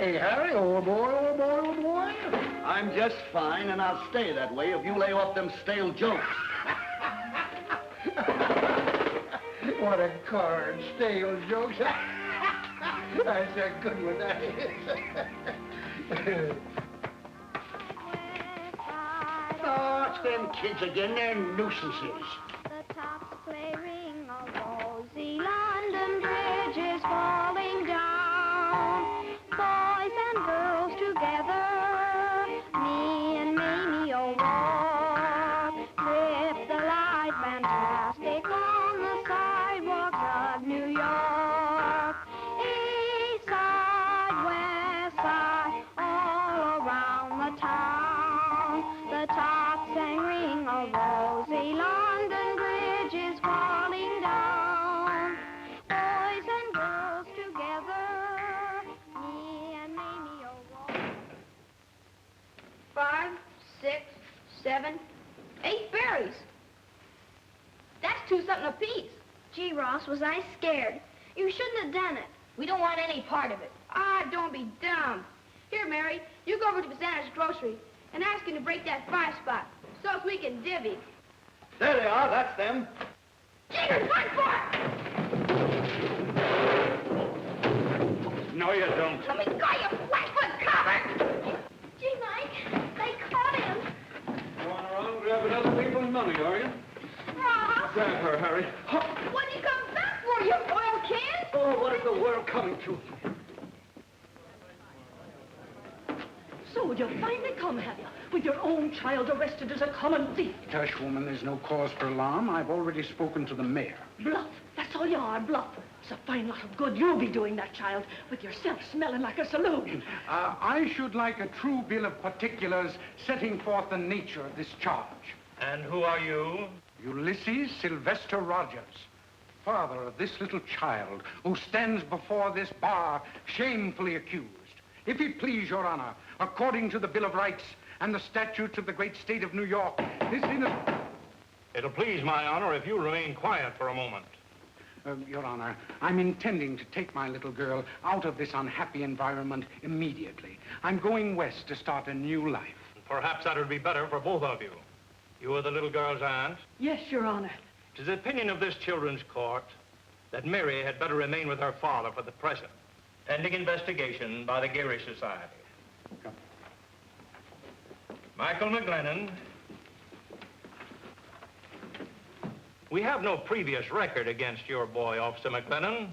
Hey, Harry, old boy, old boy, old boy. I'm just fine, and I'll stay that way if you lay off them stale jokes. What a card, stale jokes. That's a good one, that is. Oh, it's them kids again. They're nuisances. The tops flaring, a rosy London bridge is falling down. Boys and girls together, me and Mamie O'Rourke, trip the light fantastic on the sidewalks of New York. East side, west side, all around the town. The tops sang ring, a rosy London bridge is falling down. Boys and girls together, me and Mamie O'Rourke. 5, 6, 7, 8 berries. That's 2 something apiece. Gee, Ross, was I scared? You shouldn't have done it. We don't want any part of it. Ah, don't be dumb. Here, Mary, you go over to Bazana's grocery and ask him to break that 5 spot so as we can divvy. There they are. That's them. Jeepers, run for it! No, you don't. Let me go, you flatfoot cover! Gee, Mike, they caught him. Going around grabbing other people's money, are you? Ross, Grab her, Harry. what'd you come back for, you oil can? Oh, what is the world coming to? So you've finally come, have you? With your own child arrested as a common thief. Tush, woman, there's no cause for alarm. I've already spoken to the mayor. Bluff. That's all you are, bluff. It's a fine lot of good you'll be doing that child, with yourself smelling like a saloon. I should like a true bill of particulars setting forth the nature of this charge. And who are you? Ulysses Sylvester Rogers, father of this little child who stands before this bar shamefully accused. If it please, Your Honor, according to the Bill of Rights and the statutes of the great state of New York, this innocent... It'll please my honor if you remain quiet for a moment. Your Honor, I'm intending to take my little girl out of this unhappy environment immediately. I'm going west to start a new life. Perhaps that would be better for both of you. You are the little girl's aunt. Yes, Your Honor. It is the opinion of this children's court that Mary had better remain with her father for the present, pending investigation by the Geary Society. Come. Michael McLennan. We have no previous record against your boy, Officer McLennan,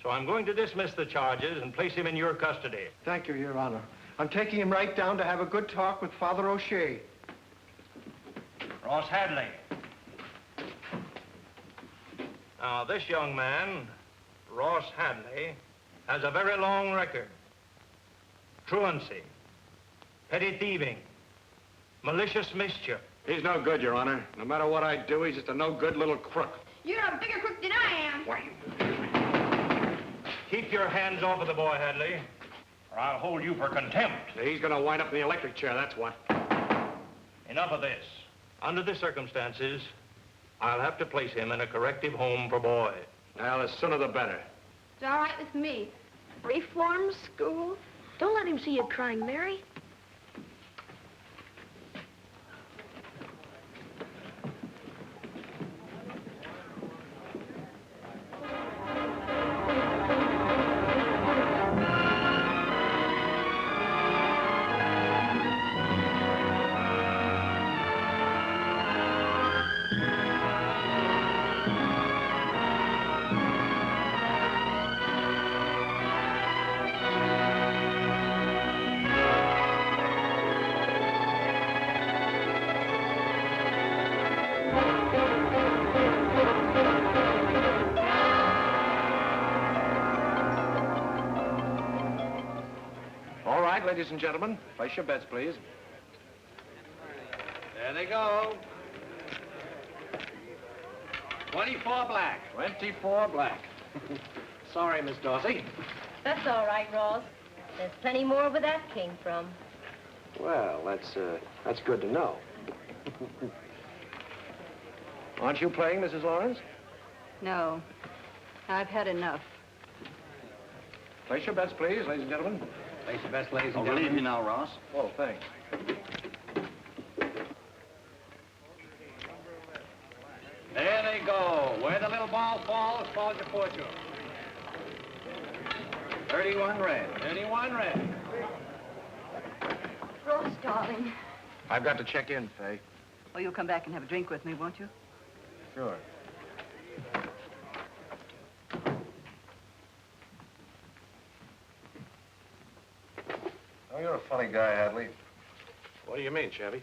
so I'm going to dismiss the charges and place him in your custody. Thank you, Your Honor. I'm taking him right down to have a good talk with Father O'Shea. Ross Hadley. Now, this young man, Ross Hadley, has a very long record. Truancy, petty thieving, malicious mischief. He's no good, Your Honor. No matter what I do, he's just a no-good little crook. You're a bigger crook than I am. Why? Keep your hands off of the boy, Hadley, or I'll hold you for contempt. He's gonna wind up in the electric chair, that's what. Enough of this. Under the circumstances, I'll have to place him in a corrective home for boys. Well, the sooner the better. It's all right with me. Reform school? Don't let him see you crying, Mary. Ladies and gentlemen, place your bets, please. There they go. 24 black. 24 black. Sorry, Miss Dorsey. That's all right, Ross. There's plenty more where that came from. Well, that's good to know. Aren't you playing, Mrs. Lawrence? No. I've had enough. Place your bets, please, ladies and gentlemen. Place your best, ladies and Oh, gentlemen. relieve me now, Ross. Oh, thanks. There they go. Where the little ball falls your fortune. 31 red. 31 red. Ross, darling. I've got to check in, Fay. Well, you'll come back and have a drink with me, won't you? Sure. Oh, you're a funny guy, Hadley. What do you mean, Chevy?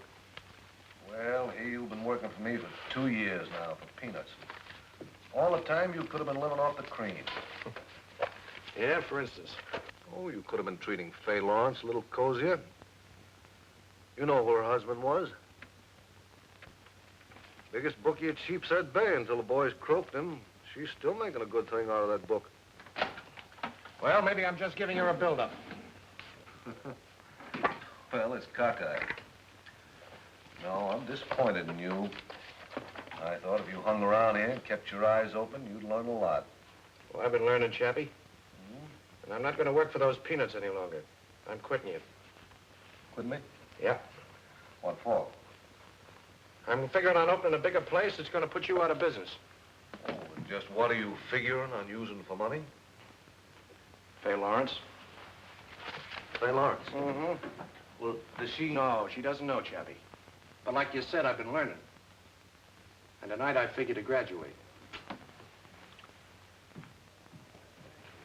Well, you've been working for me for 2 years now for peanuts. All the time, you could have been living off the cream. Yeah, for instance. Oh, you could have been treating Fay Lawrence a little cozier. You know who her husband was. Biggest bookie at Sheepshead Bay until the boys croaked him. She's still making a good thing out of that book. Well, maybe I'm just giving her a build-up. Well, it's cockeyed. No, I'm disappointed in you. I thought if you hung around here and kept your eyes open, you'd learn a lot. Well, I've been learning, Chappie. And I'm not going to work for those peanuts any longer. I'm quitting you. Quitting me? Yeah. What for? I'm figuring on opening a bigger place that's going to put you out of business. Oh, and just what are you figuring on using for money? Fay Lawrence? Fay Lawrence? Mm-hmm. Well, does she... No, she doesn't know, Chappie. But like you said, I've been learning. And tonight I figure to graduate.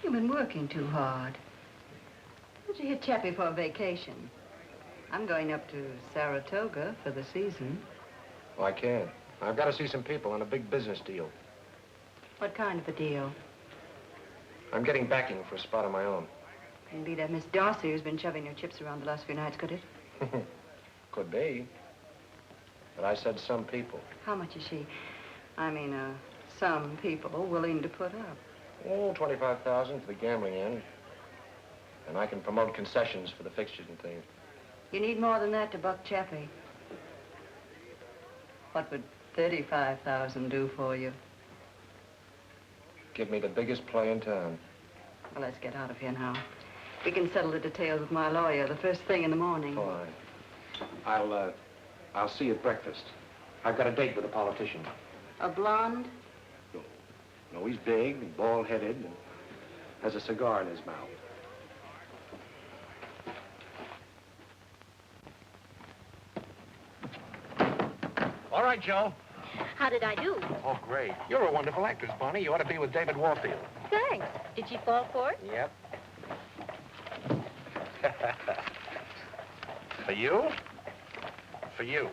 You've been working too hard. Why don't you hit Chappie for a vacation? I'm going up to Saratoga for the season. Well, I can't. I've got to see some people on a big business deal. What kind of a deal? I'm getting backing for a spot of my own. Couldn't be that Miss Darcy who's been shoving your chips around the last few nights, could it? Could be. But I said some people. How much is she? I mean, some people willing to put up. Oh, 25,000 for the gambling end. And I can promote concessions for the fixtures and things. You need more than that to buck Chappie. What would 35,000 do for you? Give me the biggest play in town. Well, let's get out of here now. We can settle the details with my lawyer the first thing in the morning. Fine. I'll see you at breakfast. I've got a date with a politician. A blonde? No, he's big and bald-headed and has a cigar in his mouth. All right, Joe. How did I do? Oh, great. You're a wonderful actress, Bonnie. You ought to be with David Warfield. Thanks. Did she fall for it? Yep. For you? For you.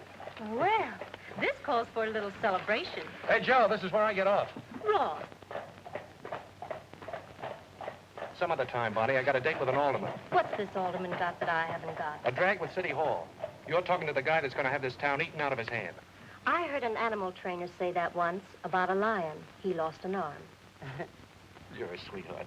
Well, this calls for a little celebration. Hey, Joe, this is where I get off. Ross. Some other time, Bonnie. I got a date with an alderman. What's this alderman got that I haven't got? A drag with City Hall. You're talking to the guy that's going to have this town eaten out of his hand. I heard an animal trainer say that once about a lion. He lost an arm. You're a sweetheart.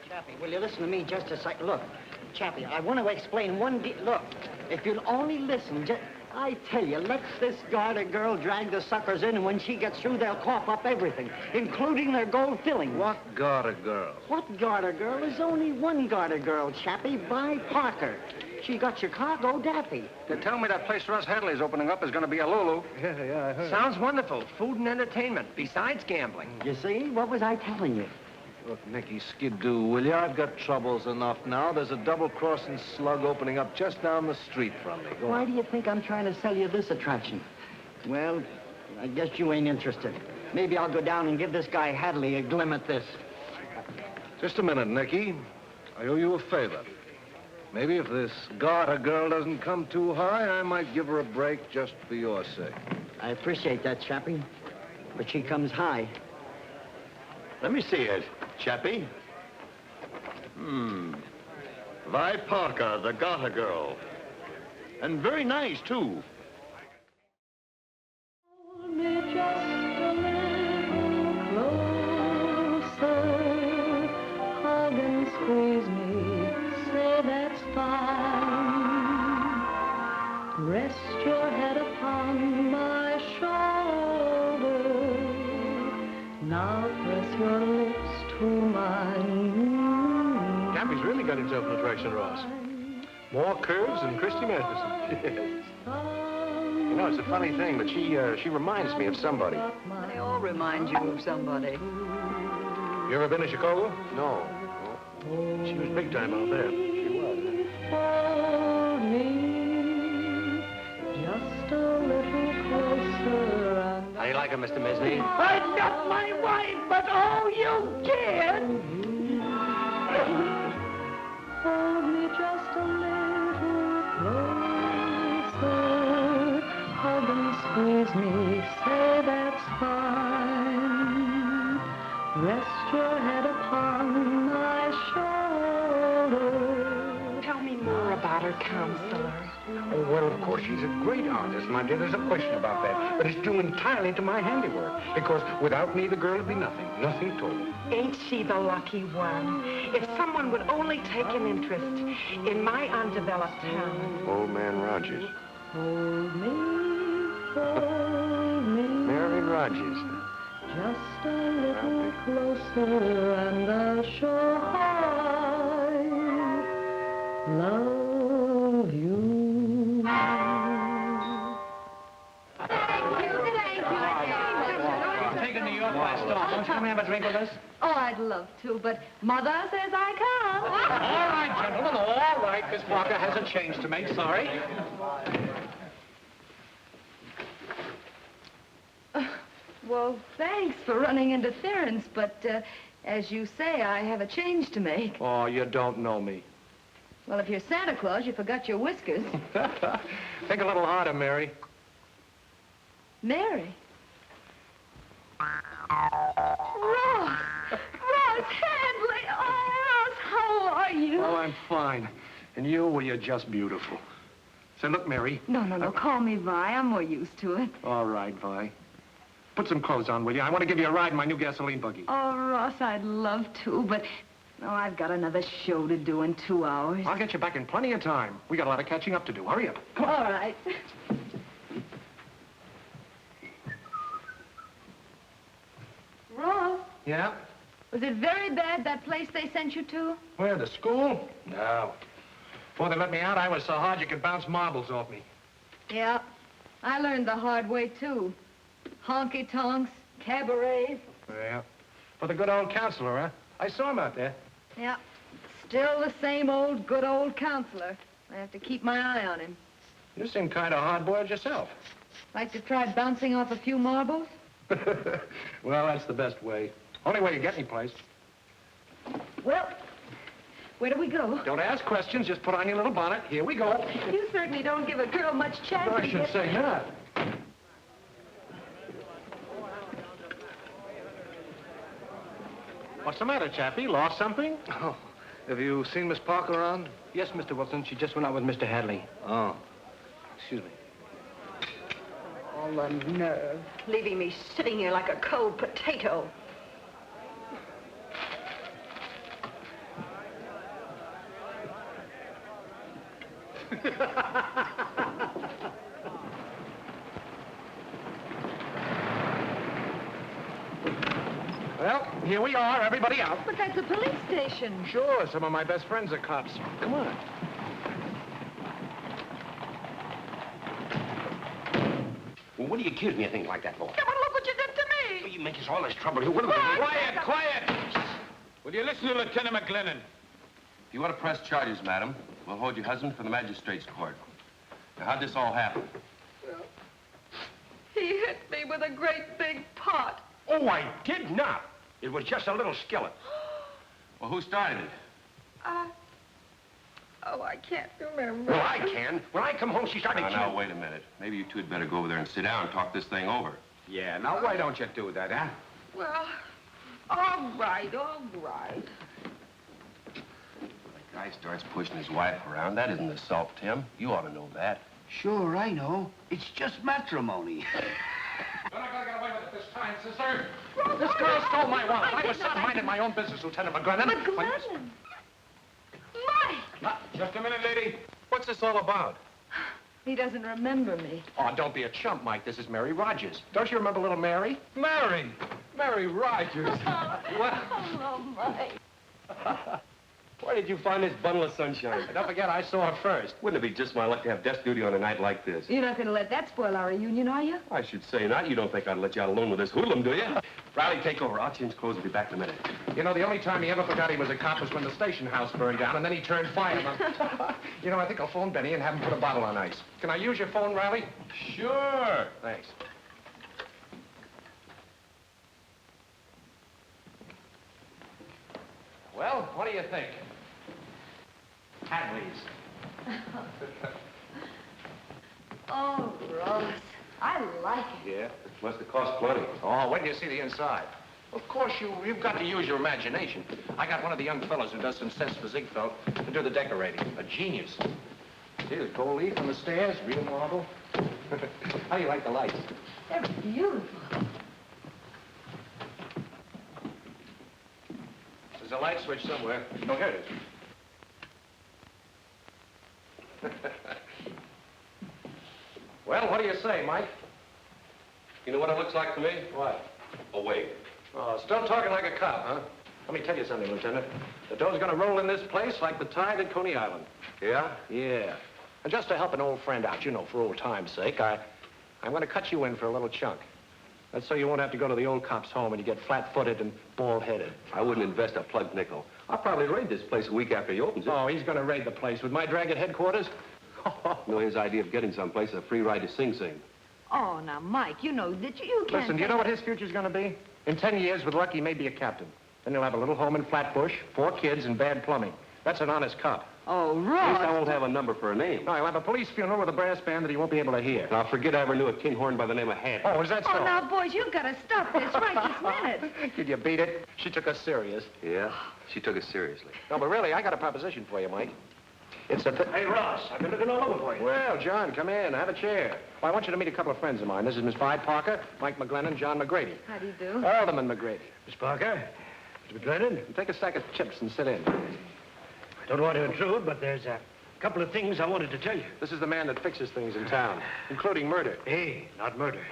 Chappie, will you listen to me just a second? Look, Chappie, I want to explain look, if you'll only listen, I tell you, let this garter girl drag the suckers in, and when she gets through, they'll cough up everything, including their gold fillings. What garter girl? What garter girl? There's only one garter girl, Chappie, Vi Parker. She got Chicago daffy. They tell me that place Ross Hadley's opening up is going to be a Lulu. Yeah, I heard. Sounds wonderful. Food and entertainment, besides gambling. You see? What was I telling you? Look, Nicky Skidoo, will you? I've got troubles enough now. There's a double-crossing slug opening up just down the street from me. Go Why on. do you think I'm trying to sell you this attraction? Well, I guess you ain't interested. Maybe I'll go down and give this guy Hadley a glim at this. Just a minute, Nicky. I owe you a favor. Maybe if this garter girl doesn't come too high, I might give her a break just for your sake. I appreciate that, Chappie. But she comes high. Let me see it, Chappie. Vi Parker, the garter girl. And very nice, too. Hold me just a little closer. Hug and squeeze me. Say that's fine. Rest your head upon my shoulder. Chappie's really got himself an attraction, Ross. More curves than Christy Masterson. You know, it's a funny thing, but she reminds me of somebody. They all remind you of somebody. You ever been to Chicago? No. She was big time out there. She was. How do you like her, Mr. Misney? I'm not my wife, but oh, you did! Hold me just a little closer. Hug and squeeze me, say that's fine. Rest your head upon my shoulder. Tell me more about her, counselor. Oh, well, of course, she's a great artist, my dear. There's no question about that. But it's due entirely to my handiwork. Because without me, the girl would be nothing. Nothing total. Ain't she the lucky one? If someone would only take an interest in my undeveloped talent. Old man Rogers. Hold me, hold me. Mary Rogers. Just a little closer, and I'll show how I love you. Taking New York by storm. Won't you come and have a drink with us? Oh, I'd love to, but Mother says I can't. All right, gentlemen, all right. Miss Parker has a change to make, sorry. Well, thanks for running interference, but as you say, I have a change to make. Oh, you don't know me. Well, if you're Santa Claus, you forgot your whiskers. Think a little harder, Mary. Mary. Ross! Ross Hadley! Oh, Ross, how are you? Oh, I'm fine. And you, well, you're just beautiful. Say, look, Mary. No, call me Vi. I'm more used to it. All right, Vi. Put some clothes on, will you? I want to give you a ride in my new gasoline buggy. Oh, Ross, I'd love to, but... Oh, I've got another show to do in 2 hours. I'll get you back in plenty of time. We got a lot of catching up to do. Hurry up. Come on. All right. Ross, Yeah? was it very bad, that place they sent you to? Where, the school? No. Before they let me out, I was so hard you could bounce marbles off me. Yeah, I learned the hard way, too. Honky-tonks, cabarets. Yeah. For the good old counselor, huh? I saw him out there. Yeah, still the same old, good old counselor. I have to keep my eye on him. You seem kind of hard-boiled yourself. Like to try bouncing off a few marbles? Well, that's the best way. Only way you get any place. Well, where do we go? Don't ask questions. Just put on your little bonnet. Here we go. You certainly don't give a girl much chance I to should get... say not. What's the matter, Chappie? Lost something? Oh, have you seen Miss Parker around? Yes, Mr. Wilson. She just went out with Mr. Hadley. Oh, excuse me. All the nerve. Leaving me sitting here like a cold potato. Well, here we are, everybody out. But that's a police station. Sure, some of my best friends are cops. Come on. Well, what do you accuse me of things like that for? Yeah, but look what you did to me! You make us all this trouble here. What are we... Quiet, quiet! Will you listen to Lieutenant McLennan? If you want to press charges, madam, we'll hold your husband for the magistrate's court. Now, how'd this all happen? He hit me with a great big pot. Oh, I did not. It was just a little skillet. Well, who started it? Oh, I can't remember. Well, I can. When I come home, she started Now, wait a minute. Maybe you two had better go over there and sit down and talk this thing over. Yeah, now why don't you do that, huh? Well, all right, all right. The guy starts pushing his wife around. That isn't assault, Tim. You ought to know that. Sure, I know. It's just matrimony. You're not going to get away with it this time, sister. This girl stole my wallet. I was sitting minding my own business, Lieutenant McLennan. McLennan! Mike! Just a minute, lady. What's this all about? He doesn't remember me. Oh, don't be a chump, Mike. This is Mary Rogers. Don't you remember little Mary? Mary! Mary Rogers. What? Oh, Mike. Boy, Where did you find this bundle of sunshine? Don't forget, I saw her first. Wouldn't it be just my luck to have desk duty on a night like this? You're not going to let that spoil our reunion, are you? I should say not. You don't think I'd let you out alone with this hoodlum, do you? Riley, take over. I'll change clothes and be back in a minute. You know, the only time he ever forgot he was a cop was when the station house burned down, and then he turned fireman. You know, I think I'll phone Benny and have him put a bottle on ice. Can I use your phone, Riley? Sure. Thanks. Well, what do you think? Hadley's. Oh, Ross, I like it. Yeah? Must have cost plenty. Oh, wait till you see the inside. Of course, you've got to use your imagination. I got one of the young fellows who does some sets for Ziegfeld to do the decorating. A genius. See, there's gold leaf on the stairs, real marble. How do you like the lights? They're beautiful. There's a light switch somewhere. Oh, here it is. Well, what do you say, Mike? You know what it looks like to me? What? A wig. Oh, still talking like a cop, huh? Let me tell you something, Lieutenant. The dough's gonna roll in this place like the tide at Coney Island. Yeah? Yeah. And just to help an old friend out, you know, for old time's sake, I'm gonna cut you in for a little chunk. That's so you won't have to go to the old cop's home and you get flat-footed and bald-headed. I wouldn't invest a plugged nickel. I'll probably raid this place a week after he opens it. Oh, he's gonna raid the place. With my drag at headquarters? You know, his idea of getting someplace is a free ride to Sing Sing. Oh, now, Mike, you know that you can't... Listen, do you know what his future's gonna be? In 10 years, with luck, he may be a captain. Then he'll have a little home in Flatbush, 4 kids, and bad plumbing. That's an honest cop. Oh, At least Ross. I won't have a number for a name. No, he'll have a police funeral with a brass band that he won't be able to hear. Now, forget I ever knew a tin horn by the name of Hadley. Oh, is that so? Oh, now, boys, you've got to stop this right this minute. Did you beat it? She took us serious. Yeah? She took it seriously. No, but really, I got a proposition for you, Mike. It's a... Hey, Ross, I've been looking all over for you. Well, John, come in. Have a chair. Well, I want you to meet a couple of friends of mine. This is Miss Vi Parker, Mike McLennan, John McGrady. How do you do? Alderman McGrady. Miss Parker, Mr. McLennan. Take a stack of chips and sit in. I don't want to intrude, but there's a couple of things I wanted to tell you. This is the man that fixes things in town, including murder. Hey, not murder.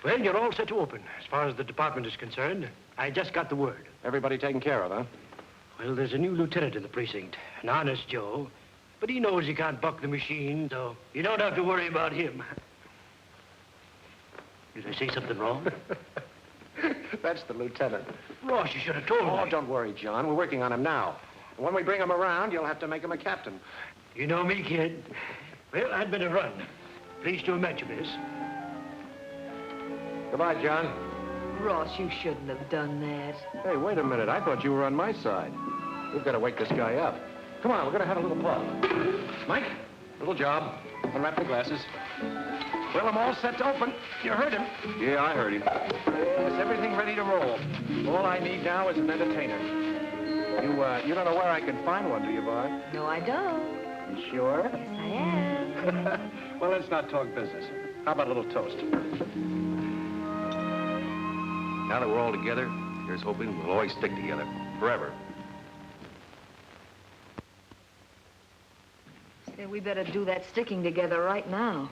Well, you're all set to open. As far as the department is concerned, I just got the word. Everybody taken care of, huh? Well, there's a new lieutenant in the precinct, an honest Joe. But he knows he can't buck the machine, so you don't have to worry about him. Did I say something wrong? That's the lieutenant. Ross, you should have told me. Oh, don't worry, John. We're working on him now. And when we bring him around, you'll have to make him a captain. You know me, kid. Well, I'd better run. Pleased to have met you, miss. Goodbye, John. Ross, you shouldn't have done that. Hey, wait a minute. I thought you were on my side. We've got to wake this guy up. Come on, we're going to have a little puff. Mike, little job. Unwrap the glasses. Well, I'm all set to open. You heard him. Yeah, I heard him. Yes, everything ready to roll. All I need now is an entertainer. You don't know where I can find one, do you, Vi? No, I don't. You sure? Yes, I am. Well, let's not talk business. How about a little toast? Now that we're all together, here's hoping we'll always stick together. Forever. Say, we better do that sticking together right now.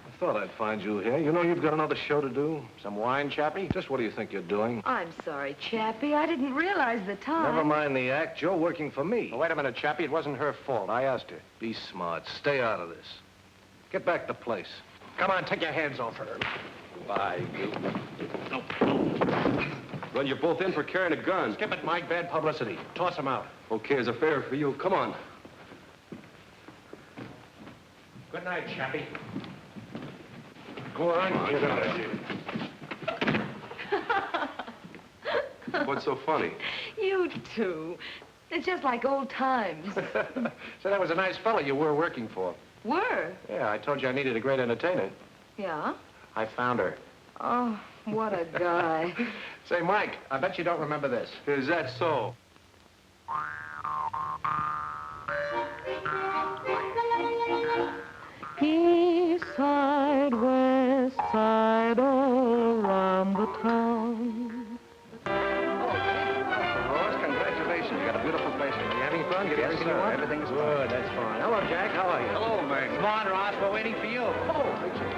I thought I'd find you here. You know you've got another show to do? Some wine, Chappie? Just what do you think you're doing? I'm sorry, Chappie. I didn't realize the time. Never mind the act. You're working for me. Well, wait a minute, Chappie. It wasn't her fault. I asked her. Be smart. Stay out of this. Get back to place. Come on, take your hands off her. Bye, you. Well, you're both in for carrying a gun. Skip it, Mike. Bad publicity. Toss him out. Okay, as a favor for you. Come on. Good night, Chappie. Go on. Get out of here. What's so funny? You two. It's just like old times. So that was a nice fella you were working for. Were? Yeah, I told you I needed a great entertainer. Yeah? I found her. Oh, what a guy. Say, Mike, I bet you don't remember this. Is that so? East side, west side, all around the town. Ross, congratulations. You got a beautiful place. Are you having fun? Getting everything you want? Everything's good. That's fine. Hello, Jack. How are you? Hello, man. Come on, Ross. We're waiting for you. Oh,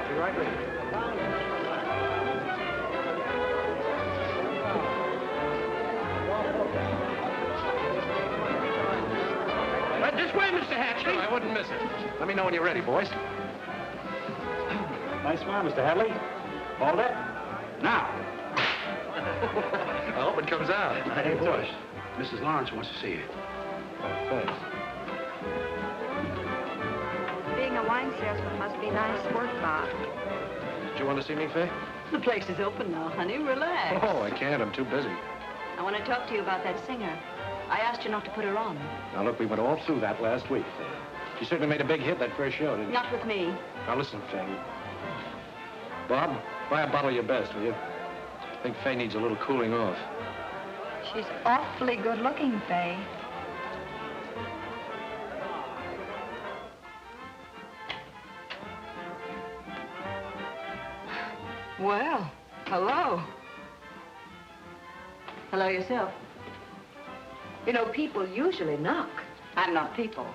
be right ready. Sure, I wouldn't miss it. Let me know when you're ready, boys. Nice smile, Mr. Hadley. Hold it. Now. I hope it comes out. Hey, boys. Mrs. Lawrence wants to see you. Oh, thanks. Being a wine salesman must be nice work, Bob. Did you want to see me, Fay? The place is open now, honey. Relax. Oh, I can't. I'm too busy. I want to talk to you about that singer. I asked you not to put her on. Now, look, we went all through that last week, Fay. She certainly made a big hit that first show, didn't she? Not with me. Now, listen, Fay. Bob, buy a bottle of your best, will you? I think Fay needs a little cooling off. She's awfully good looking, Fay. Well, hello. Hello yourself. You know, people usually knock. I'm not people.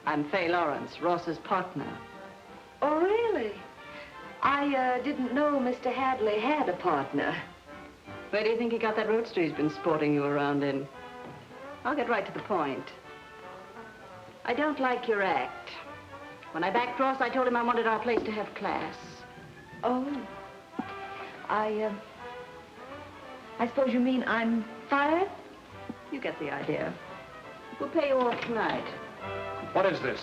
I'm Fay Lawrence, Ross's partner. Oh, really? I didn't know Mr. Hadley had a partner. Where do you think he got that roadster he's been sporting you around in? I'll get right to the point. I don't like your act. When I backed Ross, I told him I wanted our place to have class. Oh. I suppose you mean I'm fired? You get the idea. We'll pay you off tonight. What is this?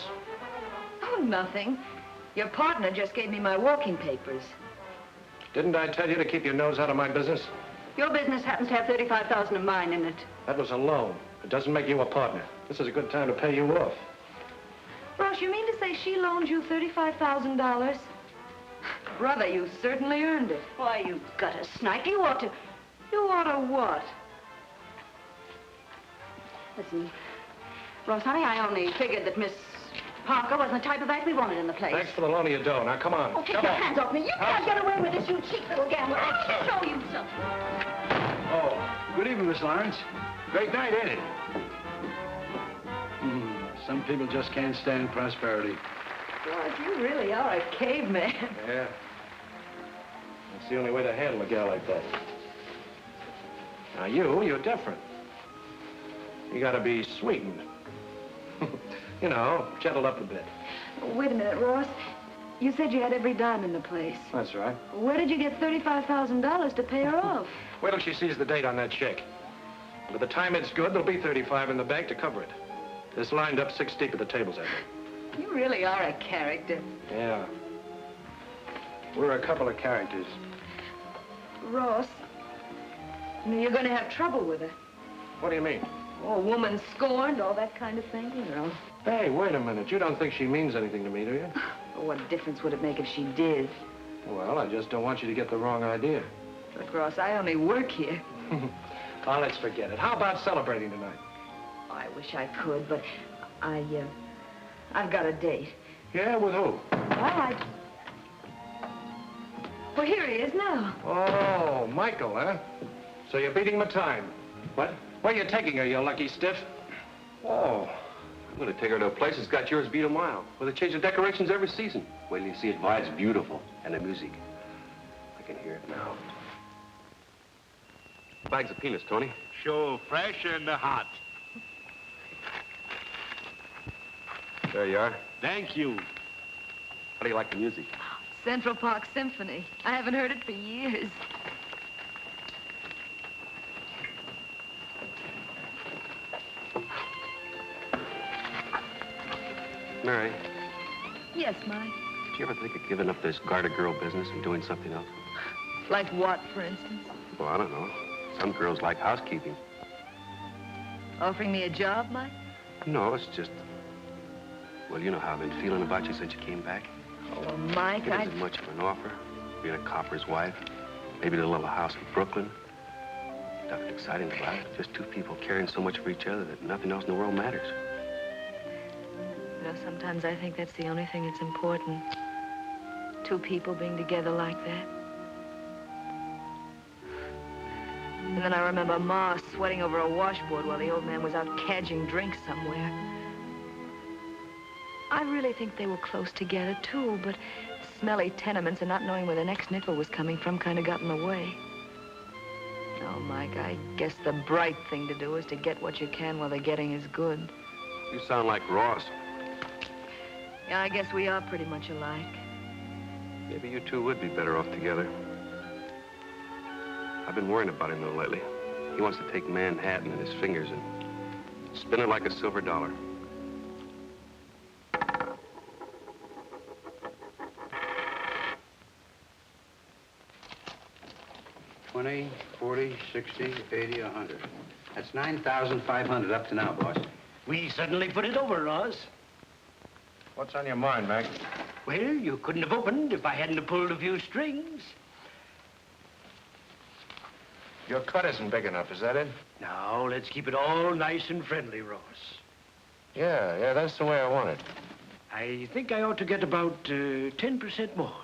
Oh, nothing. Your partner just gave me my walking papers. Didn't I tell you to keep your nose out of my business? Your business happens to have $35,000 of mine in it. That was a loan. It doesn't make you a partner. This is a good time to pay you off. Ross, you mean to say she loaned you $35,000? Brother, you certainly earned it. Why, you gutter snipe. You ought to... You ought to what? Listen, Ross, honey, I only figured that Miss Parker wasn't the type of act we wanted in the place. Thanks for the loan of your dough. Now, come on. Oh, take come your on. hands off me. You can't get away with this, you cheap little gambler. I'll show you something. Oh, good evening, Miss Lawrence. Great night, ain't it? Some people just can't stand prosperity. George, you really are a caveman. Yeah. That's the only way to handle a gal like that. Now, you're different. You gotta be sweetened. You know, gentled up a bit. Wait a minute, Ross. You said you had every dime in the place. That's right. Where did you get $35,000 to pay her off? Wait till she sees the date on that check. By the time it's good, there'll be 35 in the bank to cover it. It's lined up 6 deep at the tables, I think. You really are a character. Yeah. We're a couple of characters. Ross, you're going to have trouble with her. What do you mean? Oh, woman scorned, all that kind of thing, you know. Hey, wait a minute. You don't think she means anything to me, do you? Well, what difference would it make if she did? Well, I just don't want you to get the wrong idea. Look, Ross, I only work here. Oh, let's forget it. How about celebrating tonight? Oh, I wish I could, but I've got a date. Yeah, with who? Well, here he is now. Oh, Michael, huh? So you're beating my time. What? Where are you taking her, you lucky stiff? Oh, I'm going to take her to a place that's got yours beat a mile, where they change the decorations every season. Wait till you see it by. It's beautiful. And the music. I can hear it now. Bags of peanuts, Tony. Sure, fresh and hot. There you are. Thank you. How do you like the music? Central Park Symphony. I haven't heard it for years. Mary, Yes, Mike. did you ever think of giving up this garter-girl business and doing something else? Like what, for instance? Well, I don't know. Some girls like housekeeping. Offering me a job, Mike? No, it's just... Well, you know how I've been feeling about you since you came back. Oh, Mike, It isn't much of an offer. Being a copper's wife. Maybe the little house in Brooklyn. Nothing exciting about it. Just two people caring so much for each other that nothing else in the world matters. You know, sometimes I think that's the only thing that's important. Two people being together like that. And then I remember Ma sweating over a washboard while the old man was out cadging drinks somewhere. I really think they were close together, too, but smelly tenements and not knowing where the next nickel was coming from kind of got in the way. Oh, Mike, I guess the bright thing to do is to get what you can while the getting is good. You sound like Ross. Yeah, I guess we are pretty much alike. Maybe you two would be better off together. I've been worrying about him, though, lately. He wants to take Manhattan in his fingers and spin it like a silver dollar. 20, 40, 60, 80, 100. That's 9,500 up to now, boss. We suddenly put it over, Ross. What's on your mind, Mac? Well, you couldn't have opened if I hadn't have pulled a few strings. Your cut isn't big enough, is that it? Now, let's keep it all nice and friendly, Ross. Yeah, that's the way I want it. I think I ought to get about 10% more,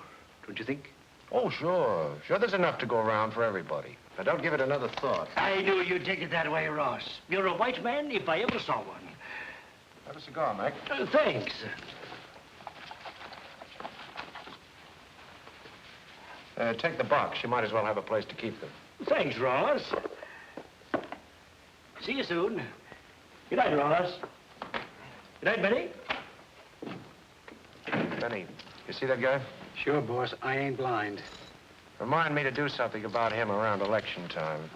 don't you think? Oh, sure. Sure, there's enough to go around for everybody. Now, don't give it another thought. I knew you'd take it that way, Ross. You're a white man if I ever saw one. Have a cigar, Mac. Thanks. Take the box. You might as well have a place to keep them. Thanks, Ross. See you soon. Good night, Ross. Good night, Benny. Benny, you see that guy? Sure, boss. I ain't blind. Remind me to do something about him around election time.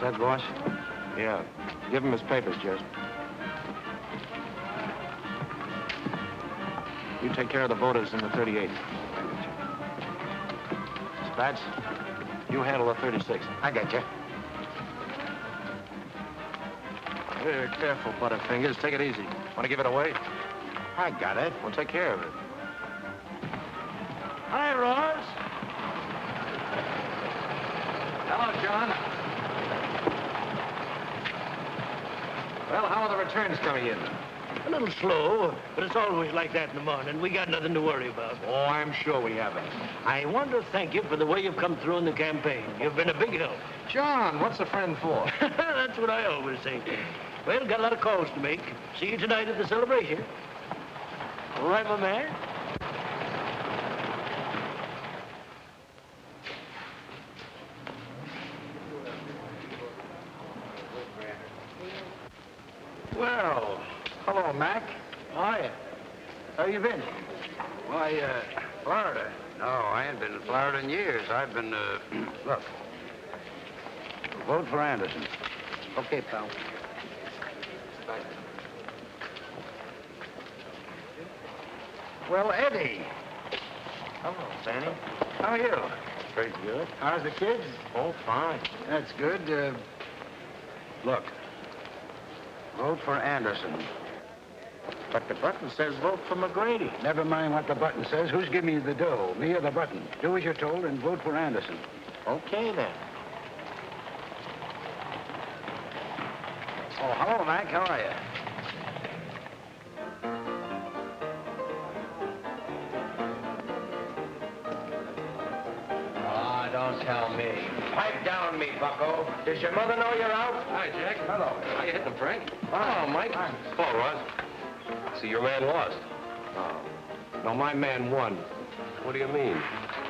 Set, boss? Yeah. Give him his papers, Jess. You take care of the voters in the 38. Spats, you handle the 36. I got you. Careful, Butterfingers. Take it easy. Want to give it away? I got it. We'll take care of it. Hi, Ross. Hello, John. Well, how are the returns coming in? A little slow, but it's always like that in the morning. We got nothing to worry about. Oh, I'm sure we haven't. I want to thank you for the way you've come through in the campaign. You've been a big help. John, what's a friend for? That's what I always say. Well, got a lot of calls to make. See you tonight at the celebration. All right, my man? Well, hello, Mac. Hiya. How you been? Why, Florida. No, I ain't been in Florida in years. I've been, look. Vote for Anderson. Okay, pal. Well, Eddie. Hello, Fanny. How are you? Pretty good. How's the kids? Oh, fine. That's good. Look. Vote for Anderson. But the button says vote for McGrady. Never mind what the button says. Who's giving you the dough? Me or the button? Do as you're told and vote for Anderson. Okay, then. Oh, hello, Mac. How are you? Ah, don't tell me. Pipe down me, bucko. Does your mother know you're out? Hi, Jack. Hello. How you hitting, Frank? Oh, Mike. Oh, Ross. See, your man lost. Oh. No, my man won. What do you mean?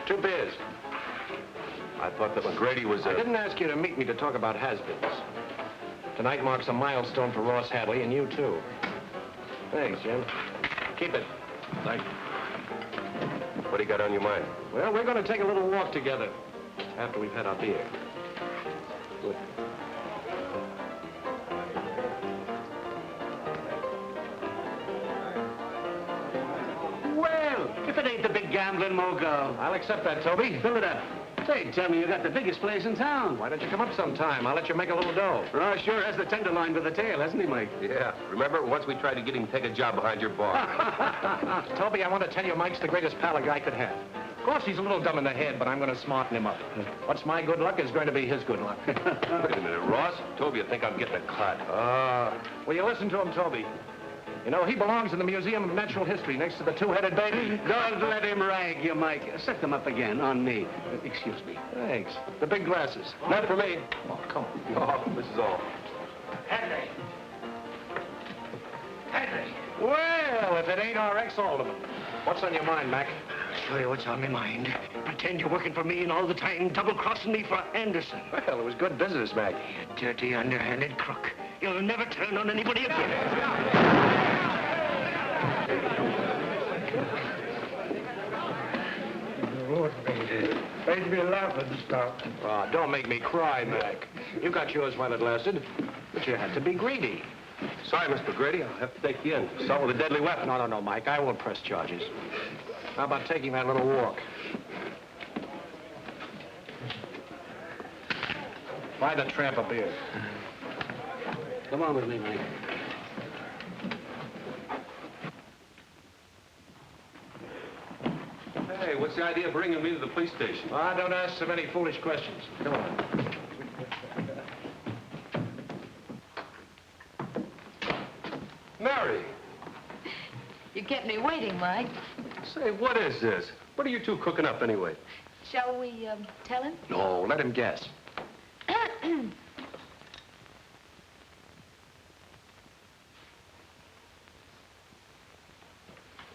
2 beers. I thought that McGrady was I didn't ask you to meet me to talk about has-beens. Tonight marks a milestone for Ross Hadley, and you, too. Thanks, Jim. Keep it. Thank you. What do you got on your mind? Well, we're going to take a little walk together after we've had our beer. Good. Well, if it ain't the big gambling mogul. I'll accept that, Toby. Fill it up. Say, tell me you got the biggest place in town. Why don't you come up sometime? I'll let you make a little dough. Ross sure has the tenderloin to the tail, hasn't he, Mike? Yeah. Remember, once we tried to get him to take a job behind your bar. Toby, I want to tell you Mike's the greatest pal a guy could have. Of course, he's a little dumb in the head, but I'm going to smarten him up. What's my good luck is going to be his good luck. Wait a minute, Ross. Toby, I think I'm getting a cut. Will you listen to him, Toby? You know, he belongs in the Museum of Natural History next to the two-headed baby. Don't let him rag you, Mike. Set them up again on me. Excuse me. Thanks. The big glasses. Not for me. Oh, come on. Oh, this is all. Hadley. Hadley. Well, if it ain't our ex-alderman. What's on your mind, Mac? I'll show you what's on my mind. Pretend you're working for me and all the time double-crossing me for Anderson. Well, it was good business, Mac. You dirty, underhanded crook. You'll never turn on anybody again. Made me laugh and stop. Oh, don't make me cry, Mac. You got yours while it lasted, but you had to be greedy. Sorry, Mr. Grady. I'll have to take you in. Assault with a deadly weapon. No, Mike. I won't press charges. How about taking that little walk? Buy the tramp a beer. Come on with me, Mike. Hey, what's the idea of bringing me to the police station? Don't ask so many foolish questions. Come on. Mary! You kept me waiting, Mike. Say, what is this? What are you two cooking up anyway? Shall we, tell him? No, let him guess.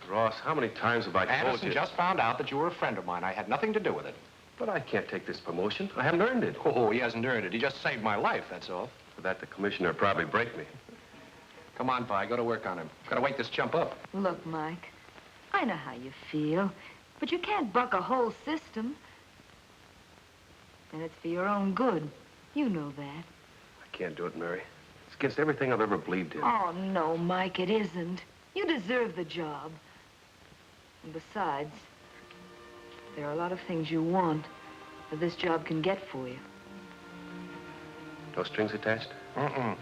Ross, how many times have I told Anderson you? just found out that you were a friend of mine. I had nothing to do with it. But I can't take this promotion. I haven't earned it. Oh, he hasn't earned it. He just saved my life, that's all. For that, the commissioner would probably break me. Come on, Vi, go to work on him. Gotta wake this chump up. Look, Mike, I know how you feel, but you can't buck a whole system. And it's for your own good. You know that. I can't do it, Mary. It's against everything I've ever believed in. Oh, no, Mike, it isn't. You deserve the job. And besides, there are a lot of things you want that this job can get for you. No strings attached? Mm-mm.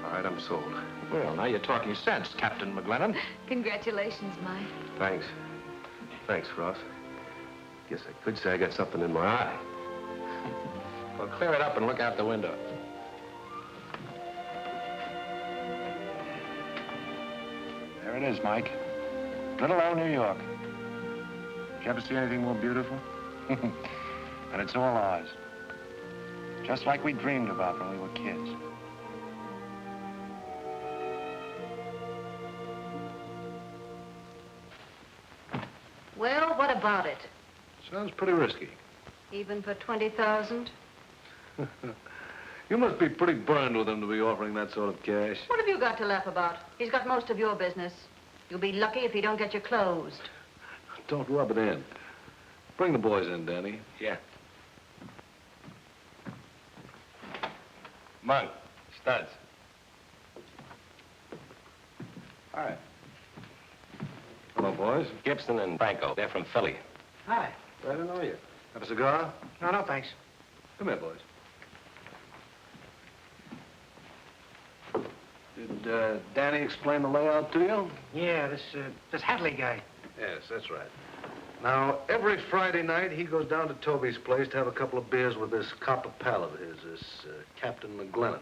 All right, I'm sold. Well, now you're talking sense, Captain McLennan. Congratulations, Mike. Thanks. Thanks, Ross. Guess I could say I got something in my eye. Well, clear it up and look out the window. There it is, Mike. Little old New York. Did you ever see anything more beautiful? And it's all ours. Just like we dreamed about when we were kids. Well, what about it? Sounds pretty risky. Even for 20,000? You must be pretty burned with him to be offering that sort of cash. What have you got to laugh about? He's got most of your business. You'll be lucky if he don't get you closed. Don't rub it in. Bring the boys in, Danny. Yeah. Monk, Studs. Hi. Hello, boys. Gibson and Franco. They're from Philly. Hi. Glad to know you. Have a cigar? No, thanks. Come here, boys. Did Danny explain the layout to you? Yeah, this Hadley guy. Yes, that's right. Now, every Friday night, he goes down to Toby's place to have a couple of beers with this copper pal of his, this Captain McLennan.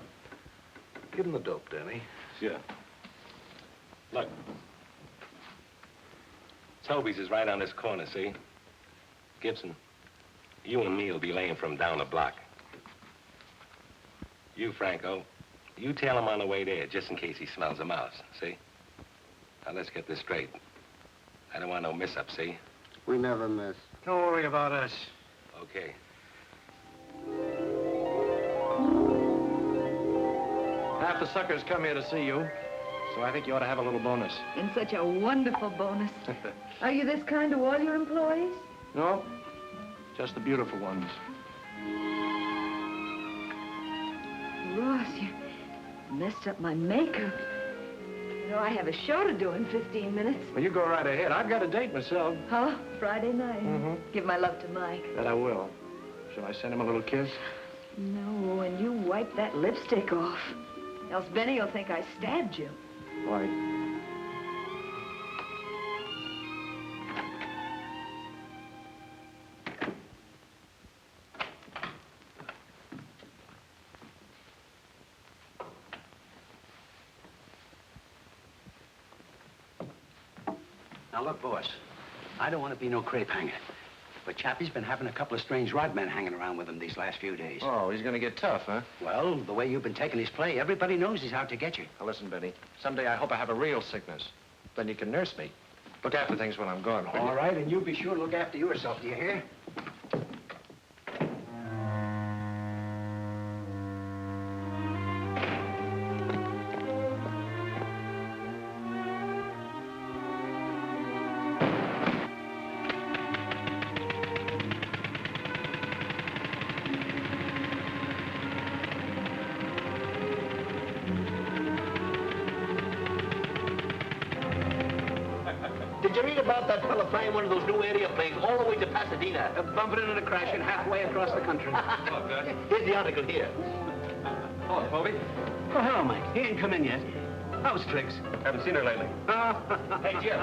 Give him the dope, Danny. Sure. Look. Toby's is right on this corner, see? Gibson, you and me will be laying from down the block. You, Franco, you tail him on the way there, just in case he smells a mouse, see? Now, let's get this straight. I don't want no mess-up, see? We never miss. Don't worry about us. Okay. Half the suckers come here to see you, so I think you ought to have a little bonus. And such a wonderful bonus. Are you this kind to all your employees? No, just the beautiful ones. Ross, you messed up my makeup. It know I have a show to do in 15 minutes. Well, you go right ahead. I've got a date myself. Huh? Friday night. Mm-hmm. Give my love to Mike. That I will. Shall I send him a little kiss? No, and you wipe that lipstick off. Else Benny will think I stabbed you. Why? Now, look, boss, I don't want to be no crepe hanger, but Chappie's been having a couple of strange rod men hanging around with him these last few days. Oh, he's gonna get tough, huh? Well, the way you've been taking his play, everybody knows he's out to get you. Now, listen, Benny. Someday I hope I have a real sickness. Then you can nurse me. Look after things when I'm gone, will you? All right, and you be sure to look after yourself, do you hear? Did you read about that fella flying one of those new airplanes all the way to Pasadena? Bumping into and crashing halfway across the country. Here's the article here. Oh, Toby. Oh, hello, Mike. He ain't come in yet. How's Trix? Haven't seen her lately. Hey, Jim.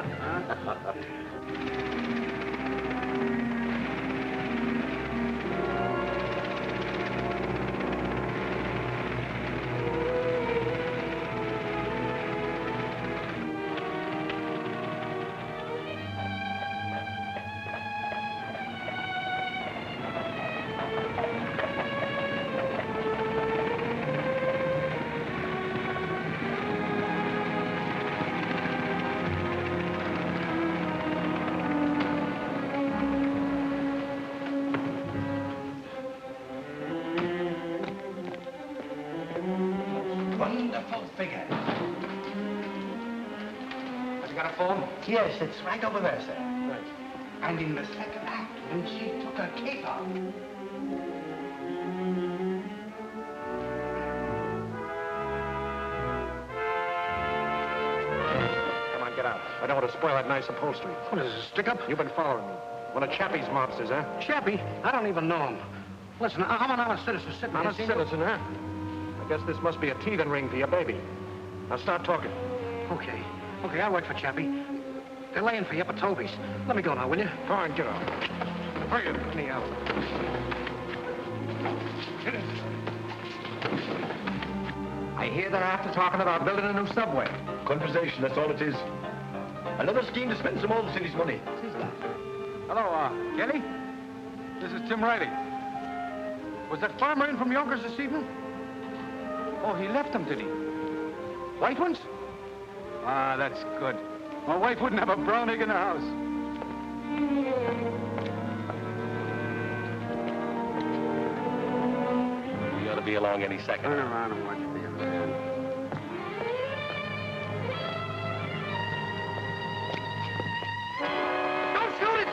Wonderful figure. Have you got a phone? Yes, it's right over there, sir. Right. And in the second act, when she took her cape off. Come on, get out. I don't want to spoil that nice upholstery. What is this, stick-up? You've been following me. One of Chappie's mobsters, huh? Chappie? I don't even know him. Listen, I'm an honest citizen sitting Not here. a citizen, huh? I guess this must be a teething ring for your baby. Now start talking. Okay. Okay, I'll wait for Chappie. They're laying for you up at Toby's. Let me go now, will you? Go on, get out. Hurry up, me out. Get in. I hear they're after talking about building a new subway. Conversation, that's all it is. Another scheme to spend some old city's money. Hello, Kelly? This is Tim Riley. Was that farmer in from Yonkers this evening? Oh, he left them, did he? White ones? Ah, that's good. My wife wouldn't have a brown egg in the house. You ought to be along any second. Turn around and watch me, man. Don't shoot it!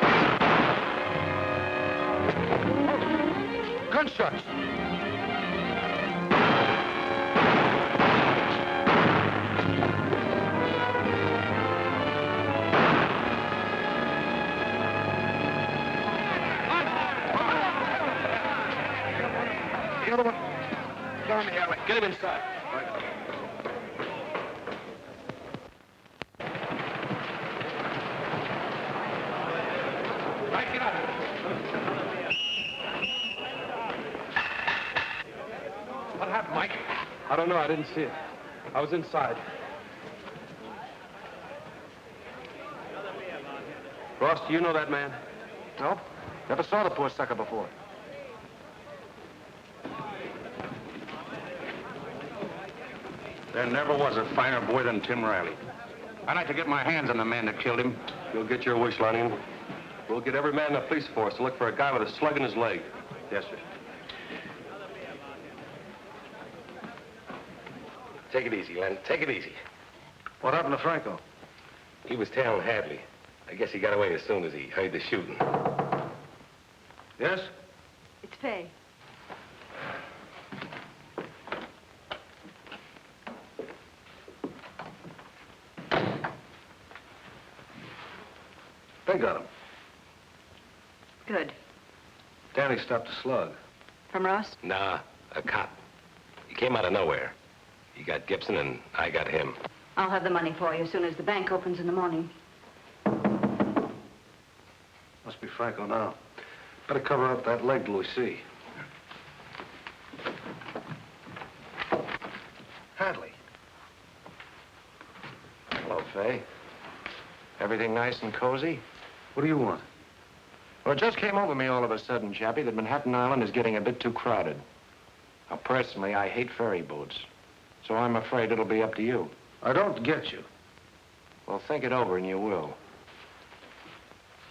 Gunshots! The other one. Down the alley. Get him inside. Right, get out. What happened, Mike? I don't know. I didn't see it. I was inside. Ross, do you know that man? Nope. Never saw the poor sucker before. There never was a finer boy than Tim Riley. I'd like to get my hands on the man that killed him. You'll get your wish, Lonnie. We'll get every man in the police force to look for a guy with a slug in his leg. Yes, sir. Take it easy, Len. Take it easy. What happened to Franco? He was tailing Hadley. I guess he got away as soon as he heard the shooting. Yes? It's Fay. They got him. Good. Danny stopped a slug. From Ross? Nah, a cop. He came out of nowhere. He got Gibson and I got him. I'll have the money for you as soon as the bank opens in the morning. Must be Franco now. Better cover up that leg till we see. Hadley. Hello, Fay. Everything nice and cozy? What do you want? Well, it just came over me all of a sudden, Chappie, that Manhattan Island is getting a bit too crowded. Now, personally, I hate ferry boats. So I'm afraid it'll be up to you. I don't get you. Well, think it over and you will.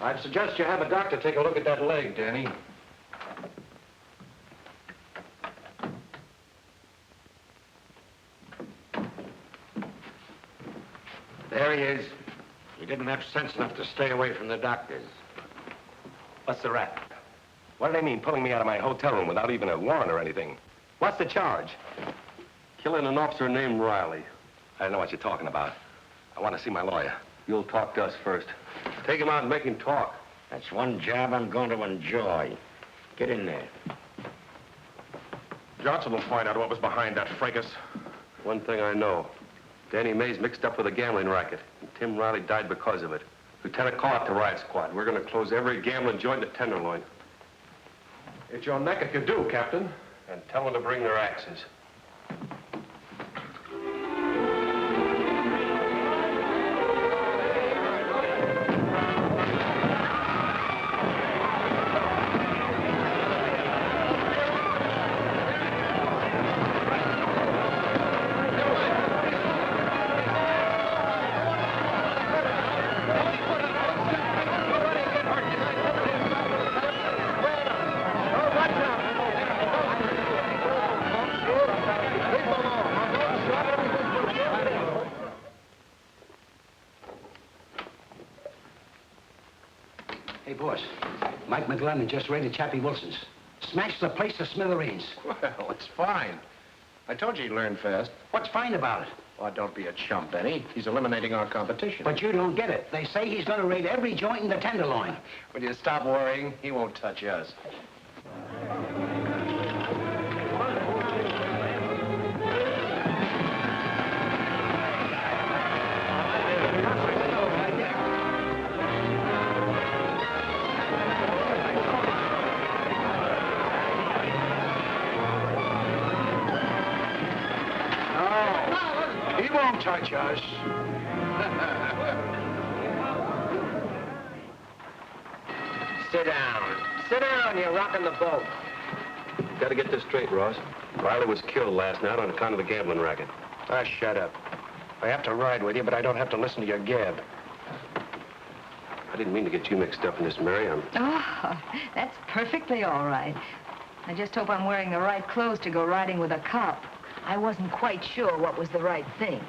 I'd suggest you have a doctor take a look at that leg, Danny. There he is. He didn't have sense enough to stay away from the doctors. What's the rap? What do they mean, pulling me out of my hotel room without even a warrant or anything? What's the charge? Killing an officer named Riley. I don't know what you're talking about. I want to see my lawyer. You'll talk to us first. Take him out and make him talk. That's one job I'm going to enjoy. Get in there. Johnson will find out what was behind that fracas. One thing I know. Danny Mays mixed up with a gambling racket, and Tim Riley died because of it. Lieutenant, call out the riot squad. We're going to close every gambling joint at Tenderloin. It's your neck if you do, Captain. And tell them to bring their axes. Hey, boss. Mike McLennan just raided Chappie Wilson's. Smashed the place to smithereens. Well, it's fine. I told you he'd learn fast. What's fine about it? Oh, don't be a chump, Benny. He's eliminating our competition. But you don't get it. They say he's going to raid every joint in the Tenderloin. Will you stop worrying? He won't touch us. He won't touch us. Sit down. Sit down, you're rocking the boat. Got to get this straight, Ross. Riley was killed last night on account of the gambling racket. Ah, shut up. I have to ride with you, but I don't have to listen to your gab. I didn't mean to get you mixed up in this, Mary. Oh, that's perfectly all right. I just hope I'm wearing the right clothes to go riding with a cop. I wasn't quite sure what was the right thing.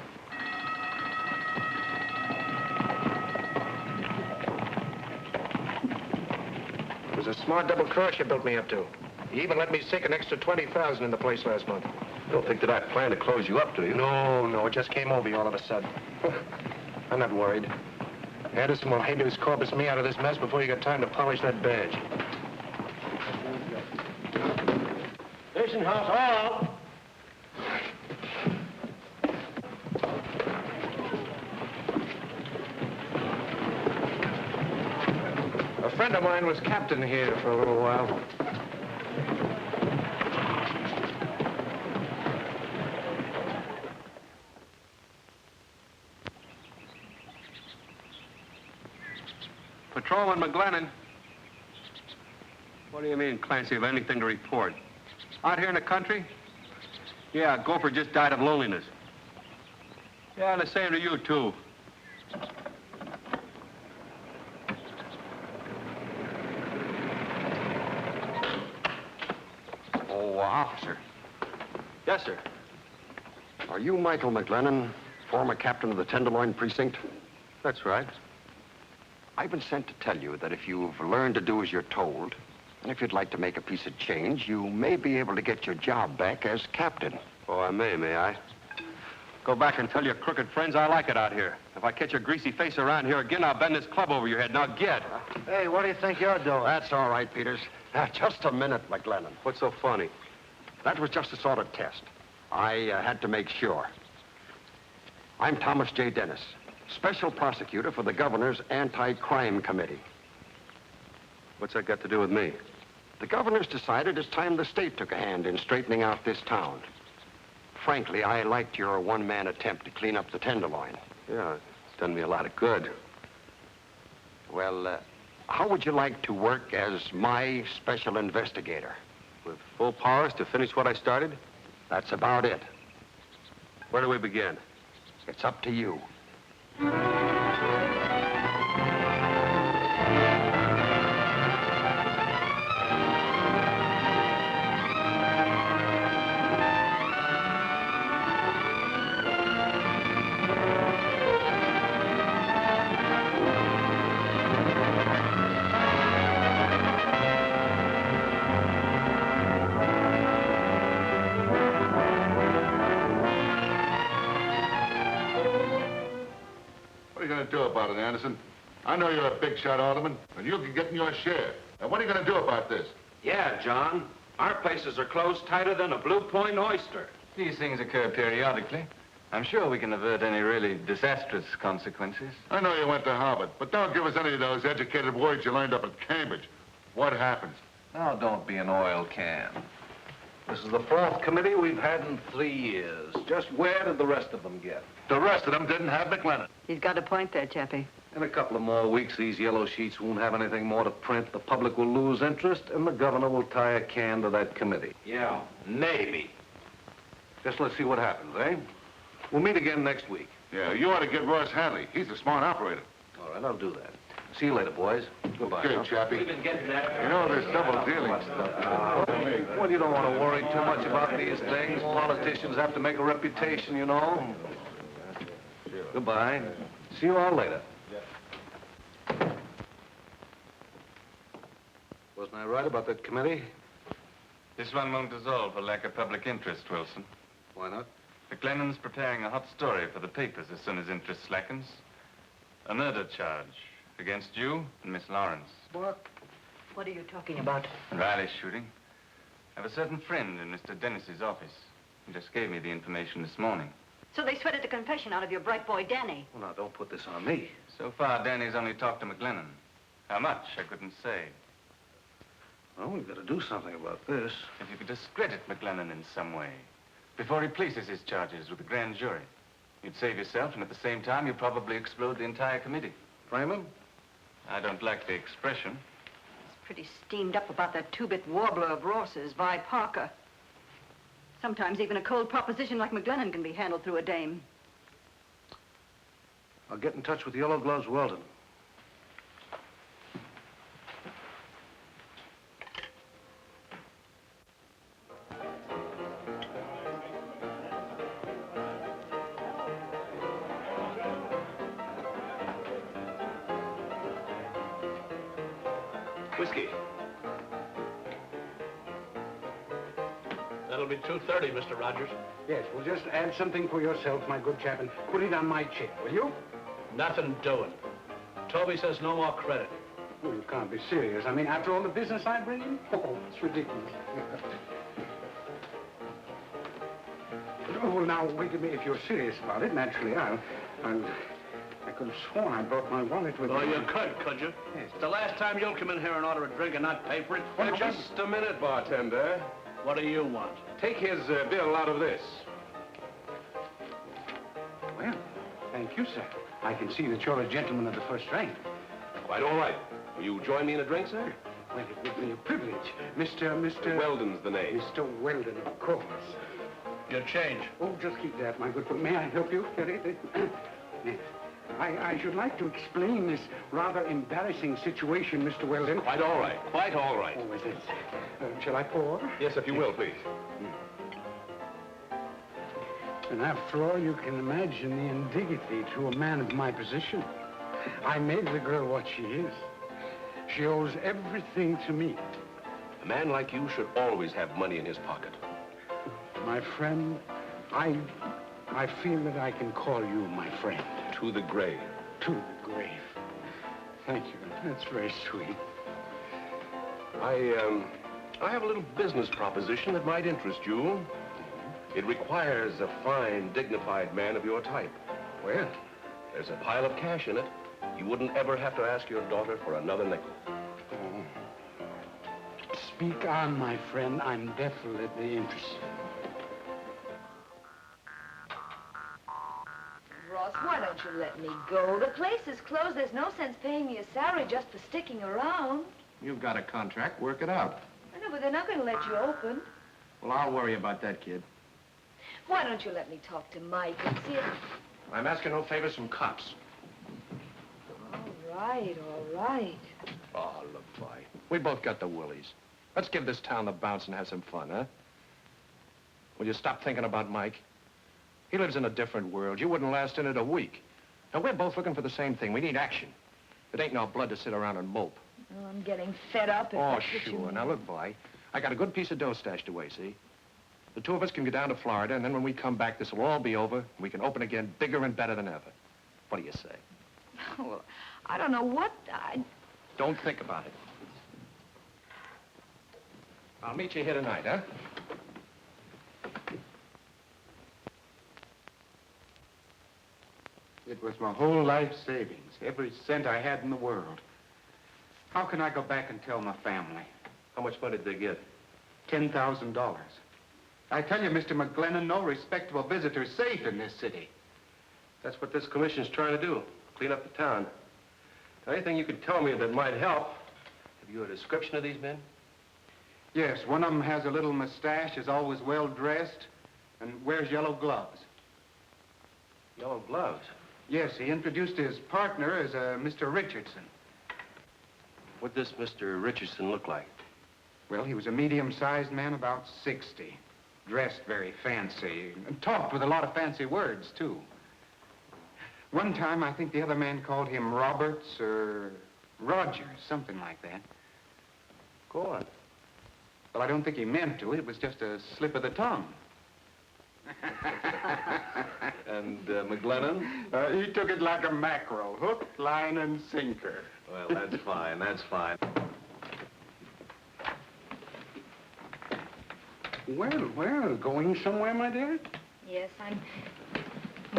It was a smart double cross you built me up to. You even let me sink an extra $20,000 in the place last month. You don't think that I plan to close you up, do you? No, it just came over you all of a sudden. I'm not worried. Anderson will habeas corpus me out of this mess before you got time to polish that badge. Listen, House Hall. A friend of mine was captain here for a little while. Patrolman McLennan. What do you mean, Clancy, have anything to report? Out here in the country? Yeah, Gopher just died of loneliness. Yeah, and the same to you, too. Oh, officer. Yes, sir. Are you Michael McLennan, former captain of the Tenderloin precinct? That's right. I've been sent to tell you that if you've learned to do as you're told, and if you'd like to make a piece of change, you may be able to get your job back as captain. Oh, I may I? Go back and tell your crooked friends I like it out here. If I catch your greasy face around here again, I'll bend this club over your head. Now get. Hey, what do you think you're doing? That's all right, Peters. Just a minute, McLennan. What's so funny? That was just a sort of test. I had to make sure. I'm Thomas J. Dennis, special prosecutor for the governor's anti-crime committee. What's that got to do with me? The governor's decided it's time the state took a hand in straightening out this town. Frankly, I liked your one-man attempt to clean up the Tenderloin. Yeah, it's done me a lot of good. Well, how would you like to work as my special investigator? With full powers to finish what I started? That's about it. Where do we begin? It's up to you. What are you going to do about it, Anderson? I know you're a big shot alderman, and you can get in your share. Now, what are you going to do about this? Yeah, John. Our places are closed tighter than a Blue Point oyster. These things occur periodically. I'm sure we can avert any really disastrous consequences. I know you went to Harvard, but don't give us any of those educated words you learned up at Cambridge. What happens? Now, don't be an oil can. This is the fourth committee we've had in 3 years. Just where did the rest of them get? The rest of them didn't have McLennan. He's got a point there, Chappie. In a couple of more weeks, these yellow sheets won't have anything more to print. The public will lose interest, and the governor will tie a can to that committee. Yeah, maybe. Just let's see what happens, eh? We'll meet again next week. Yeah, you ought to get Ross Hadley. He's a smart operator. All right, I'll do that. See you later, boys. Goodbye. Okay, Chappie. We've been getting that. You know, there's double dealing stuff. Well, you don't want to worry too much about these things. Politicians have to make a reputation, you know. Goodbye. See you all later. Wasn't I right about that committee? This one won't dissolve for lack of public interest, Wilson. Why not? McLennan's preparing a hot story for the papers as soon as interest slackens. A murder charge against you and Miss Lawrence. What? What are you talking about? Riley's shooting. I have a certain friend in Mr. Dennis's office. He just gave me the information this morning. So they sweated the confession out of your bright boy, Danny. Well, now, don't put this on me. So far, Danny's only talked to McLennan. How much, I couldn't say. Well, we've got to do something about this. If you could discredit McLennan in some way, before he places his charges with the grand jury, you'd save yourself, and at the same time, you'd probably explode the entire committee. Frame him? I don't like the expression. He's pretty steamed up about that two-bit warbler of Ross's, Vi Parker. Sometimes even a cold proposition like McLennan can be handled through a dame. I'll get in touch with Yellow Gloves Weldon. Whiskey. That'll be $2.30, Mr. Rogers. Yes, well, just add something for yourself, my good chap, and put it on my check, will you? Nothing doing. Toby says no more credit. Oh, you can't be serious. I mean, after all the business I bring in? Oh, it's ridiculous. Oh, well, now, wait a minute. If you're serious about it, naturally, I could have sworn I brought my wallet with me. Oh, you could you? Yes. It's the last time you'll come in here and order a drink and not pay for it. Well, just a minute, bartender. What do you want? Take his bill out of this. Well, thank you, sir. I can see that you're a gentleman of the first rank. Quite all right. Will you join me in a drink, sir? Well, it would be a privilege. Mr. Weldon's the name. Mr. Weldon, of course. Your change. Oh, just keep that, my good friend. May I help you? Yes. I should like to explain this rather embarrassing situation, Mr. Weldon. Quite all right. Quite all right. Oh, is it? Shall I pour? Yes, if you will, please. And after all, you can imagine the indignity to a man of my position. I made the girl what she is. She owes everything to me. A man like you should always have money in his pocket. My friend, I I feel that I can call you my friend. To the grave. To the grave. Thank you. That's very sweet. I have a little business proposition that might interest you. It requires a fine, dignified man of your type. Well, there's a pile of cash in it. You wouldn't ever have to ask your daughter for another nickel. Speak on, my friend. I'm definitely interested. Ross, why don't you let me go? The place is closed. There's no sense paying me a salary just for sticking around. You've got a contract. Work it out. I know, but they're not going to let you open. Well, I'll worry about that, kid. Why don't you let me talk to Mike and see if... I'm asking no favors from cops. All right, all right. Oh, look, Vi. We both got the willies. Let's give this town the bounce and have some fun, huh? Will you stop thinking about Mike? He lives in a different world. You wouldn't last in it a week. And we're both looking for the same thing. We need action. It ain't no blood to sit around and mope. Oh, I'm getting fed up. If Oh, that's what you sure. mean. Now, look, Vi. I got a good piece of dough stashed away, see? The two of us can go down to Florida, and then when we come back, this will all be over, and we can open again bigger and better than ever. What do you say? Well, I don't know what Don't think about it. I'll meet you here tonight, huh? It was my whole life savings, every cent I had in the world. How can I go back and tell my family? How much money did they get? $10,000. I tell you, Mr. McLennan, no respectable visitor's safe in this city. That's what this commission's trying to do. Clean up the town. Anything you could tell me that might help? Have you a description of these men? Yes, one of them has a little mustache, is always well-dressed, and wears yellow gloves. Yellow gloves? Yes, he introduced his partner as Mr. Richardson. What'd this Mr. Richardson look like? Well, he was a medium-sized man, about 60. Dressed very fancy, and talked with a lot of fancy words, too. One time, I think the other man called him Roberts or Rogers, something like that. Go on. Well, I don't think he meant to. It was just a slip of the tongue. And McLennan? He took it like a mackerel, hook, line, and sinker. Well, that's fine, that's fine. Well, going somewhere, my dear? Yes, I'm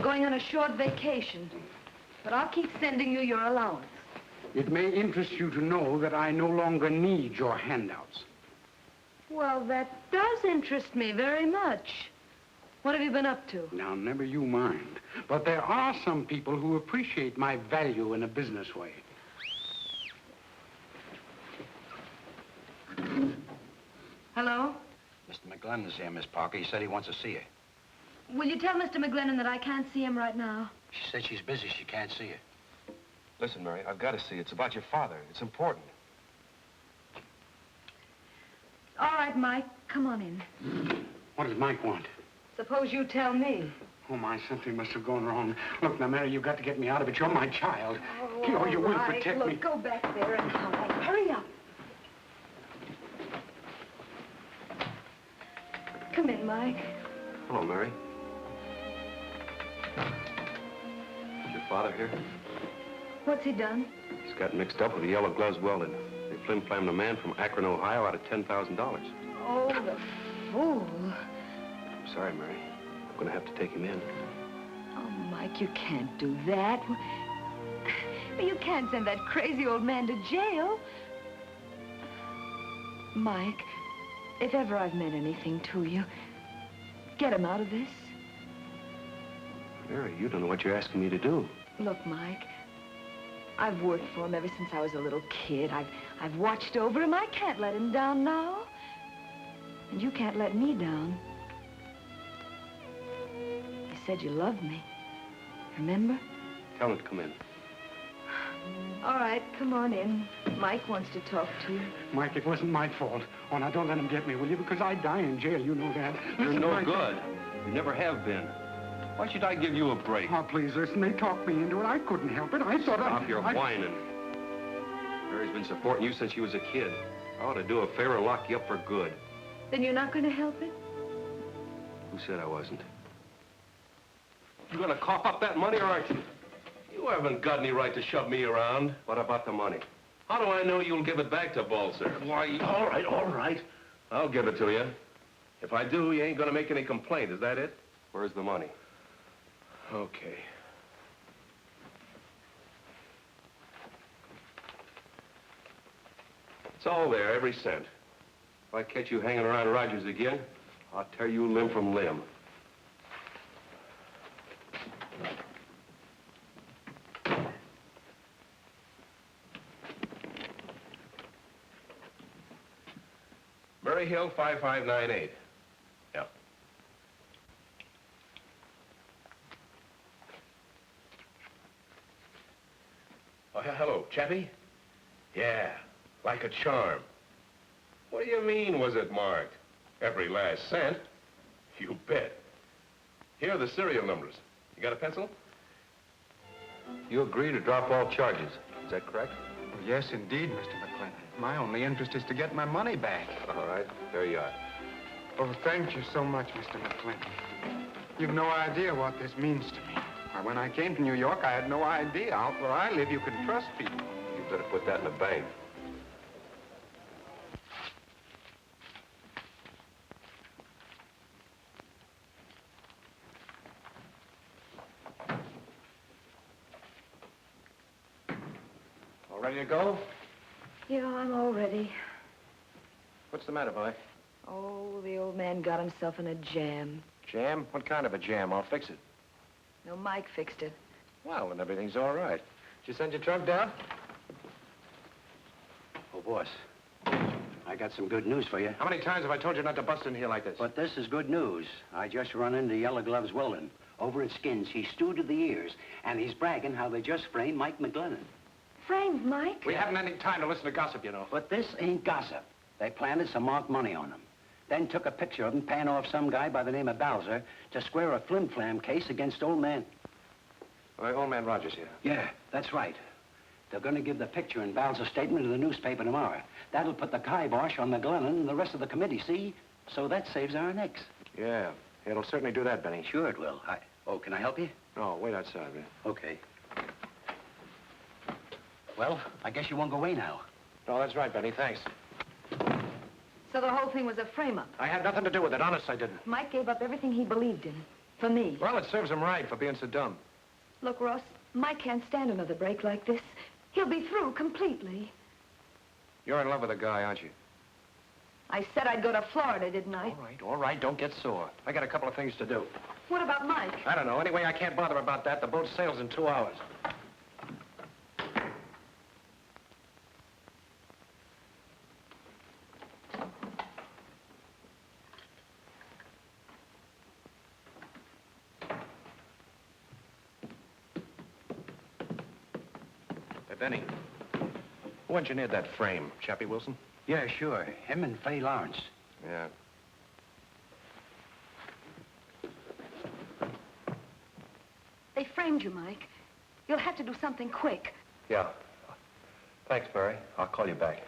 going on a short vacation. But I'll keep sending you your allowance. It may interest you to know that I no longer need your handouts. Well, that does interest me very much. What have you been up to? Now, never you mind. But there are some people who appreciate my value in a business way. Hello? Mr. McLennan's here, Miss Parker. He said he wants to see you. Will you tell Mr. McLennan that I can't see him right now? She said she's busy. She can't see you. Listen, Mary, I've got to see. It's about your father. It's important. All right, Mike, come on in. What does Mike want? Suppose you tell me. Oh, my, something must have gone wrong. Look, now, Mary, you've got to get me out of it. You're my child. Oh, you will protect Look, me. go back there and hide. Hurry up. Come in, Mike. Hello, Mary. Is your father here? What's he done? He's got mixed up with the yellow gloves welded. They flim-flammed a man from Akron, Ohio out of $10,000. Oh, the fool. I'm sorry, Mary. I'm going to have to take him in. Oh, Mike, you can't do that. You can't send that crazy old man to jail. Mike, if ever I've meant anything to you, get him out of this. Mary, you don't know what you're asking me to do. Look, Mike, I've worked for him ever since I was a little kid. I've watched over him. I can't let him down now. And you can't let me down. You said you loved me. Remember? Tell him to come in. All right, come on in. Mike wants to talk to you. Mike, it wasn't my fault. Oh, now, don't let him get me, will you? Because I'd die in jail, you know that. You're Listen, no Mike, good. You never have been. Why should I give you a break? Oh, please, listen. They talked me into it. I couldn't help it. I thought Stop your whining. Mary's been supporting you since she was a kid. I ought to do a favor and lock you up for good. Then you're not going to help it? Who said I wasn't? You gonna cough up that money or aren't you? You haven't got any right to shove me around. What about the money? How do I know you'll give it back to Balzer? Why... All right. I'll give it to you. If I do, you ain't gonna make any complaint, is that it? Where's the money? Okay. It's all there, every cent. If I catch you hanging around Rogers again, I'll tear you limb from limb. Murray Hill, 5598. Yep. Oh, hello, Chappie? Yeah, like a charm. What do you mean, was it marked? Every last cent? You bet. Here are the serial numbers. You got a pencil? You agree to drop all charges. Is that correct? Well, yes, indeed, Mr. McLennan. My only interest is to get my money back. All right, there you are. Oh, thank you so much, Mr. McLennan. You've no idea what this means to me. Why, when I came to New York, I had no idea. Out where I live, you can trust people. You better put that in the bank. All ready to go? Yeah, I'm all ready. What's the matter, boy? Oh, the old man got himself in a jam. Jam? What kind of a jam? I'll fix it. No, Mike fixed it. Well, then everything's all right. Did you send your truck down? Oh, boss, I got some good news for you. How many times have I told you not to bust in here like this? But this is good news. I just run into Yellow Gloves Weldon. Over at Skins, he's stewed to the ears, and he's bragging how they just framed Mike McLennan. Framed Mike? We haven't any time to listen to gossip, you know. But this ain't gossip. They planted some marked money on him. Then took a picture of him paying off some guy by the name of Balzer to square a flim-flam case against old man. Old man Rogers here. Yeah, that's right. They're going to give the picture and Balzer's statement to the newspaper tomorrow. That'll put the kibosh on McLennan and the rest of the committee, see? So that saves our necks. Yeah, it'll certainly do that, Benny. Sure it will. Oh, can I help you? No, wait outside, man. Okay. Well, I guess you won't go away now. No, that's right, Benny. Thanks. So the whole thing was a frame-up. I had nothing to do with it. Honest, I didn't. Mike gave up everything he believed in. For me. Well, it serves him right for being so dumb. Look, Ross, Mike can't stand another break like this. He'll be through completely. You're in love with a guy, aren't you? I said I'd go to Florida, didn't I? All right. Don't get sore. I got a couple of things to do. What about Mike? I don't know. Anyway, I can't bother about that. The boat sails in 2 hours. Hey, Benny. Who engineered that frame? Chappie Wilson? Yeah, sure. Him and Fay Lawrence. Yeah. They framed you, Mike. You'll have to do something quick. Yeah. Thanks, Mary. I'll call you back.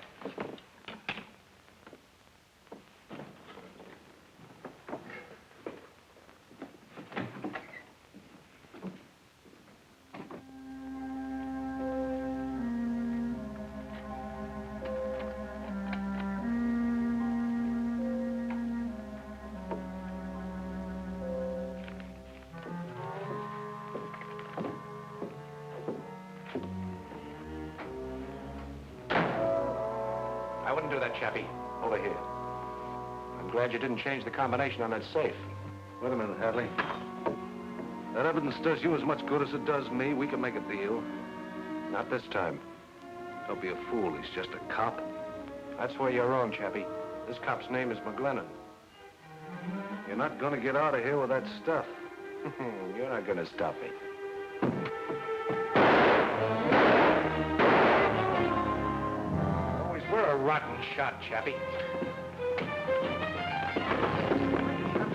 I wouldn't do that, Chappie. Over here. I'm glad you didn't change the combination on that safe. Wait a minute, Hadley. That evidence does you as much good as it does me. We can make a deal. Not this time. Don't be a fool. He's just a cop. That's where you're wrong, Chappie. This cop's name is McLennan. You're not gonna get out of here with that stuff. You're not gonna stop me. Always were a rotten shot, Chappie.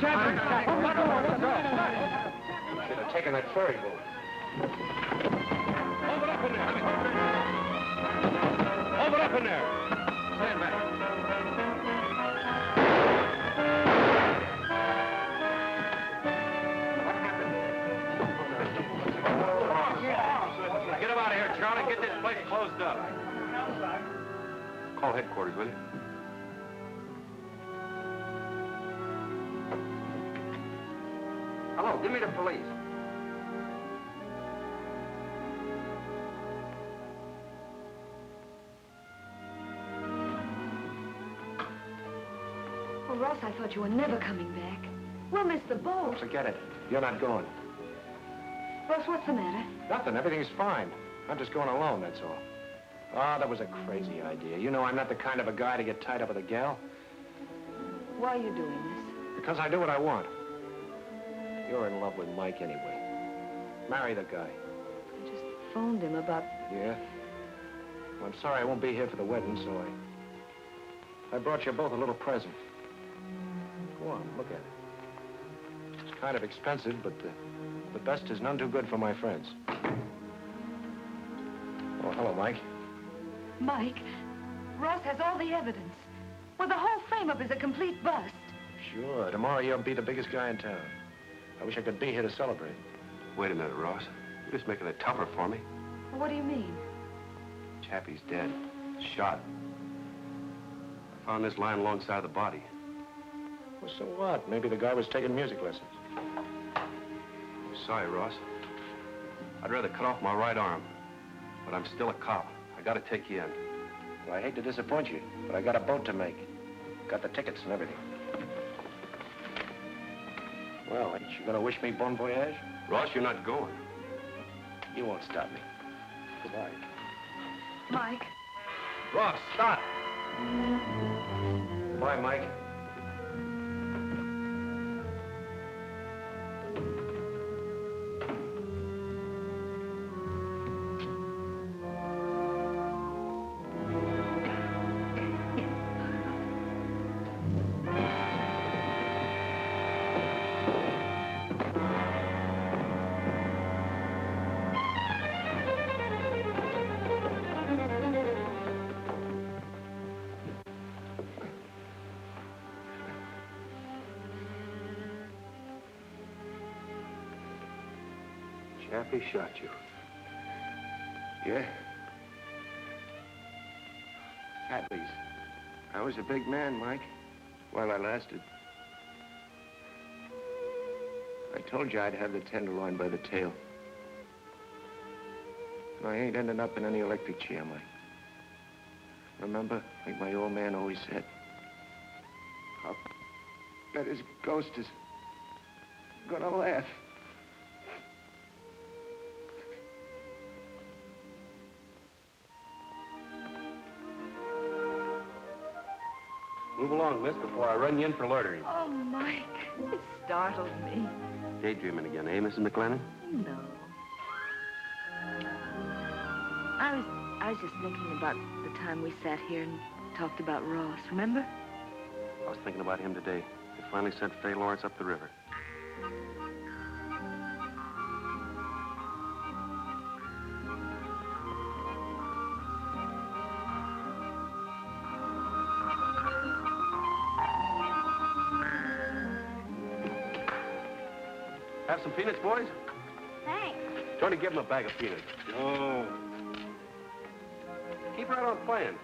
Should have taken that ferry boat. Hold it up in there. Hold it up in there. Stand back. What happened? closed up. Call headquarters, will you? Hello, give me the police. Oh, Ross, I thought you were never coming back. We'll miss the boat. Forget it. You're not going. Ross, what's the matter? Nothing. Everything's fine. I'm just going alone, that's all. Oh, that was a crazy idea. You know I'm not the kind of a guy to get tied up with a gal. Why are you doing this? Because I do what I want. You're in love with Mike anyway. Marry the guy. I just phoned him about... Yeah? Well, I'm sorry I won't be here for the wedding, so I brought you both a little present. Go on, look at it. It's kind of expensive, but the best is none too good for my friends. Oh, hello, Mike. Mike, Ross has all the evidence. Well, the whole frame-up is a complete bust. Sure. Tomorrow you'll be the biggest guy in town. I wish I could be here to celebrate. Wait a minute, Ross. You're just making it tougher for me. Well, what do you mean? Chappie's dead. Shot. I found this lying alongside the body. Well, so what? Maybe the guy was taking music lessons. Sorry, Ross. I'd rather cut off my right arm. But I'm still a cop. I gotta take you in. Well, I hate to disappoint you, but I got a boat to make. Got the tickets and everything. Well, ain't you gonna wish me bon voyage? Ross, you're not going. You won't stop me. Goodbye. Mike. Ross, stop! Bye, Mike. Chappie shot you. Yeah? Hadley's. I was a big man, Mike, while I lasted. I told you I'd have the Tenderloin by the tail. And I ain't ending up in any electric chair, Mike. Remember, like my old man always said, I'll bet his ghost is gonna laugh. Move along, miss, before I run you in for loitering. Oh, Mike, it startled me. Daydreaming again, eh, Mrs. McLennan? No. I was just thinking about the time we sat here and talked about Ross, remember? I was thinking about him today. They finally sent Fay Lawrence up the river. Have some peanuts, boys? Thanks. Tony, give him a bag of peanuts. No. Keep right on playing.